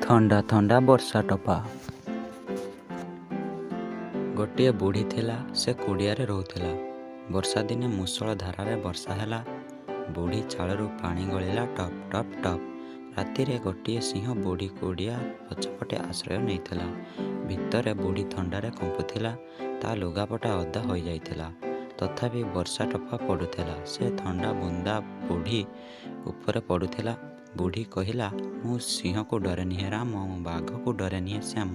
ଥଣ୍ଡା ଥଣ୍ଡା ବର୍ଷା ଟୋପା। ଗୋଟିଏ ବୁଢ଼ୀ ଥିଲା, ସେ କୁଡ଼ିଆରେ ରହୁଥିଲା। ବର୍ଷା ଦିନେ ମୂଷଳ ଧାରାରେ ବର୍ଷା ହେଲା। ବୁଢ଼ୀ ଚାଳରୁ ପାଣି ଗଳିଲା ଟପ୍ ଟପ୍ ଟପ୍। ରାତିରେ ଗୋଟିଏ ସିଂହ ବୁଢ଼ୀ କୁଡ଼ିଆ ପଛପଟେ ଆଶ୍ରୟ ନେଇଥିଲା। ଭିତରେ ବୁଢ଼ୀ ଥଣ୍ଡାରେ କମ୍ପୁଥିଲା। ତା ଲୁଗାପଟା ଓଦା ହୋଇଯାଇଥିଲା। ତଥାପି ବର୍ଷା ଟୋପା ପଡ଼ୁଥିଲା। ସେ ଥଣ୍ଡା ବୁନ୍ଦା ବୁଢ଼ୀ ଉପରେ ପଡ଼ୁଥିଲା। ବୁଢ଼ୀ କହିଲା, ମୁଁ ସିଂହକୁ ଡରେନି ହେ ରାମ, ମୁଁ ବାଘକୁ ଡରେନି ହେ ଶ୍ୟାମ,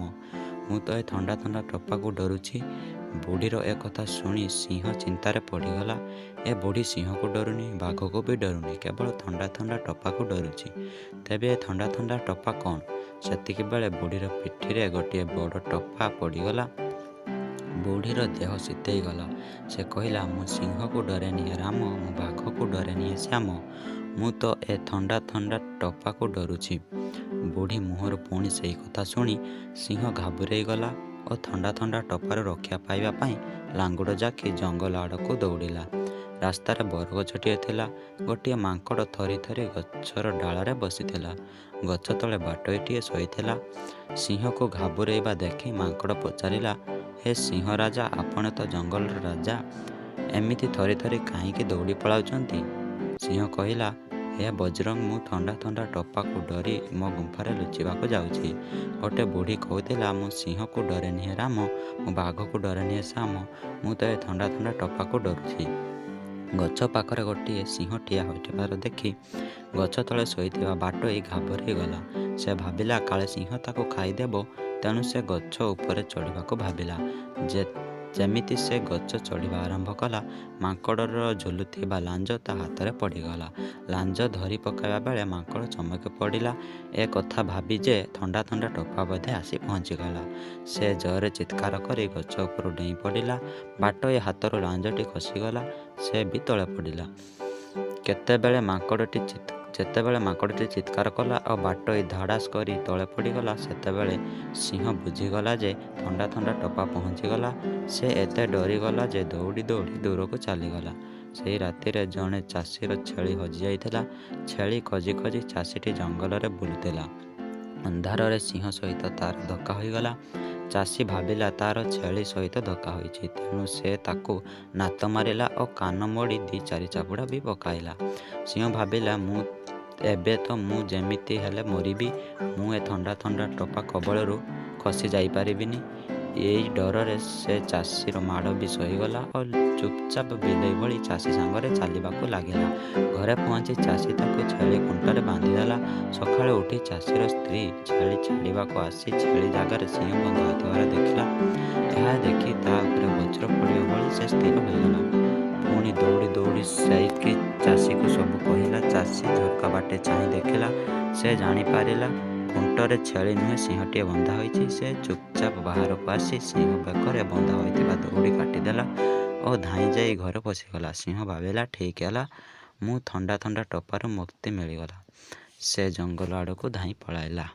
ମୁଁ ତ ଏ ଥଣ୍ଡା ଥଣ୍ଡା ଟୋପାକୁ ଡରୁଛି। ବୁଢ଼ୀର ଏ କଥା ଶୁଣି ସିଂହ ଚିନ୍ତାରେ ପଡ଼ିଗଲା। ଏ ବୁଢ଼ୀ ସିଂହକୁ ଡରୁନି, ବାଘକୁ ବି ଡରୁନି, କେବଳ ଥଣ୍ଡା ଥଣ୍ଡା ଟୋପାକୁ ଡରୁଛି। ତେବେ ଏ ଥଣ୍ଡା ଥଣ୍ଡା ଟୋପା କ'ଣ? ସେତିକିବେଳେ ବୁଢ଼ୀର ପିଠିରେ ଗୋଟିଏ ବଡ଼ ଟୋପା ପଡ଼ିଗଲା। ବୁଢ଼ୀର ଦେହ ଶୀତେଇ ଗଲା। ସେ କହିଲା, ମୁଁ ସିଂହକୁ ଡରେନି ହେ ରାମ, ମୁଁ ବାଘକୁ ଡରେନି ହେ ଶ୍ୟାମ, ମୁଁ ତ ଏ ଥଣ୍ଡା ଥଣ୍ଡା ଟୋପାକୁ ଡରୁଛି। ବୁଢ଼ୀ ମୁହଁରୁ ପୁଣି ସେଇ କଥା ଶୁଣି ସିଂହ ଘାବୁରେଇ ଗଲା ଓ ଥଣ୍ଡା ଥଣ୍ଡା ଟୋପାରୁ ରକ୍ଷା ପାଇବା ପାଇଁ ଲାଙ୍ଗୁଡ଼ ଜାକି ଜଙ୍ଗଲ ଆଡ଼କୁ ଦୌଡ଼ିଲା। ରାସ୍ତାରେ ବରଗଛଟିଏ ଥିଲା। ଗୋଟିଏ ମାଙ୍କଡ଼ ଥରି ଥରି ଗଛର ଡାଳରେ ବସିଥିଲା। ଗଛ ତଳେ ବାଟୋଇଟିଏ ଶୋଇଥିଲା। ସିଂହକୁ ଘାବୁରେଇବା ଦେଖି ମାଙ୍କଡ଼ ପଚାରିଲା, ହେ ସିଂହ ରାଜା, ଆପଣ ତ ଜଙ୍ଗଲର ରାଜା, ଏମିତି ଥରି ଥରି କାହିଁକି ଦୌଡ଼ି ପଳାଉଛନ୍ତି? ସିଂହ କହିଲା, ହେ ବଜରଙ୍ଗ, ମୁଁ ଥଣ୍ଡା ଥଣ୍ଡା ଟୋପାକୁ ଡରି ମୋ ଗୁମ୍ଫାରେ ଲୁଚିବାକୁ ଯାଉଛି। ଗୋଟେ ବୁଢ଼ୀ କହୁଥିଲା, ମୁଁ ସିଂହକୁ ଡରେନି ହେ ରାମ, ମୁଁ ବାଘକୁ ଡରେନି ହେ ଶ୍ୟାମ, ମୁଁ ତ ଏ ଥଣ୍ଡା ଥଣ୍ଡା ଟୋପାକୁ ଡରୁଛି। ଗଛ ପାଖରେ ଗୋଟିଏ ସିଂହ ଠିଆ ହୋଇଥିବାର ଦେଖି ଗଛ ତଳେ ଶୋଇଥିବା ବାଟୋଇ ଘାବରେଇ ଗଲା। ସେ ଭାବିଲା କାଳେ ସିଂହ ତାକୁ ଖାଇଦେବ, ତେଣୁ ସେ ଗଛ ଉପରେ ଚଢ଼ିବାକୁ ଭାବିଲା। ଯେମିତି ସେ ଗଛ ଚଢ଼ିବା ଆରମ୍ଭ କଲା, ମାଙ୍କଡ଼ର ଝୁଲୁଥିବା ଲାଞ୍ଜ ତା ହାତରେ ପଡ଼ିଗଲା। ଲାଞ୍ଜ ଧରି ପକାଇବା ବେଳେ ମାଙ୍କଡ଼ ଚମକି ପଡ଼ିଲା। ଏ କଥା ଭାବି ଯେ ଥଣ୍ଡା ଥଣ୍ଡା ଟୋପା ବୋଧେ ଆସି ପହଞ୍ଚିଗଲା। ସେ ଜୋରରେ ଚିତ୍କାର କରି ଗଛ ଉପରୁ ଡେଇଁ ପଡ଼ିଲା। ବାଟୋଇ ହାତରୁ ଲାଞ୍ଜଟି ଖସିଗଲା। ସେ ବି ତଳେ ପଡ଼ିଲା। ଯେତେବେଳେ ମାଙ୍କଡ଼ଟି ଚିତ୍କାର କଲା ଓ ବାଟୋଇ ଧଡ଼ାସ୍ କରି ତଳେ ପଡ଼ିଗଲା, ସେତେବେଳେ ସିଂହ ବୁଝିଗଲା ଯେ ଥଣ୍ଡା ଥଣ୍ଡା ଟୋପା ପହଞ୍ଚିଗଲା। ସେ ଏତେ ଡରିଗଲା ଯେ ଦୌଡ଼ି ଦୌଡ଼ି ଦୂରକୁ ଚାଲିଗଲା। ସେଇ ରାତିରେ ଜଣେ ଚାଷୀର ଛେଳି ହଜିଯାଇଥିଲା। ଛେଳି ଖୋଜି ଖୋଜି ଚାଷୀଟି ଜଙ୍ଗଲରେ ବୁଲୁଥିଲା। ଅନ୍ଧାରରେ ସିଂହ ସହିତ ତାର ଧକ୍କା ହୋଇଗଲା। ଚାଷୀ ଭାବିଲା ତାର ଛେଳି ସହିତ ଧକ୍କା ହୋଇଛି, ତେଣୁ ସେ ତାକୁ ନାତ ମାରିଲା ଓ କାନ ମୋଡ଼ି 2-4 ଚାପୁଡ଼ା ବି ପକାଇଲା। ସିଂହ ଭାବିଲା, ଏବେ ତ ମୁଁ ଯେମିତି ହେଲେ ମରିବି। ମୁଁ ଏ ଥଣ୍ଡା ଥଣ୍ଡା ଟୋପା କବଳରୁ ଖସି ଯାଇପାରିବିନି। ଏଇ ଡରରେ ସେ ଚାଷୀର ମାଡ଼ ବି ସହିଗଲା ଓ ଚୁପଚାପ ବିଲେଇ ଭଳି ଚାଷୀ ସାଙ୍ଗରେ ଚାଲିବାକୁ ଲାଗିଲା। ଘରେ ପହଞ୍ଚି ଚାଷୀ ତାକୁ ଛେଳି ଖୁଣ୍ଟରେ ବାନ୍ଧିଦେଲା। ସକାଳୁ ଉଠି ଚାଷୀର ସ୍ତ୍ରୀ ଛେଳି ଛାଡ଼ିବାକୁ ଆସି ଛେଳି ଜାଗାରେ ସିଂହ ବନ୍ଧା ହୋଇଥିବାର ଦେଖିଲା। ଏହା ଦେଖି ତା ଉପରେ ବଜ୍ର ପଡ଼ିବ ଭଳି ସେ ସ୍ଥିର ହୋଇଗଲା। ପୁଣି ଦୌଡ଼ି ଦୌଡ଼ି ଯାଇକି ଚାଷୀକୁ ସବୁ କହିଲା। ଚାଷୀ ଝରକା ବାଟେ ଚାହିଁ ଦେଖିଲା। ସେ ଜାଣିପାରିଲା ଖୁଣ୍ଟରେ ଛେଳି ନୁହେଁ, ସିଂହଟିଏ ବନ୍ଧା ହୋଇଛି। ସେ ଚୁପଚାପ ବାହାରକୁ ଆସି ସିଂହ ବେକରେ ବନ୍ଧା ହୋଇଥିବା ଦଉଡ଼ି କାଟିଦେଲା ଓ ଧାଇଁ ଯାଇ ଘରେ ପଶିଗଲା। ସିଂହ ଭାବିଲା, ଠିକ୍ ହେଲା, ମୁଁ ଥଣ୍ଡା ଥଣ୍ଡା ଟୋପାରୁ ମୁକ୍ତି ମିଳିଗଲା। ସେ ଜଙ୍ଗଲ ଆଡ଼କୁ ଧାଇଁ ପଳାଇଲା।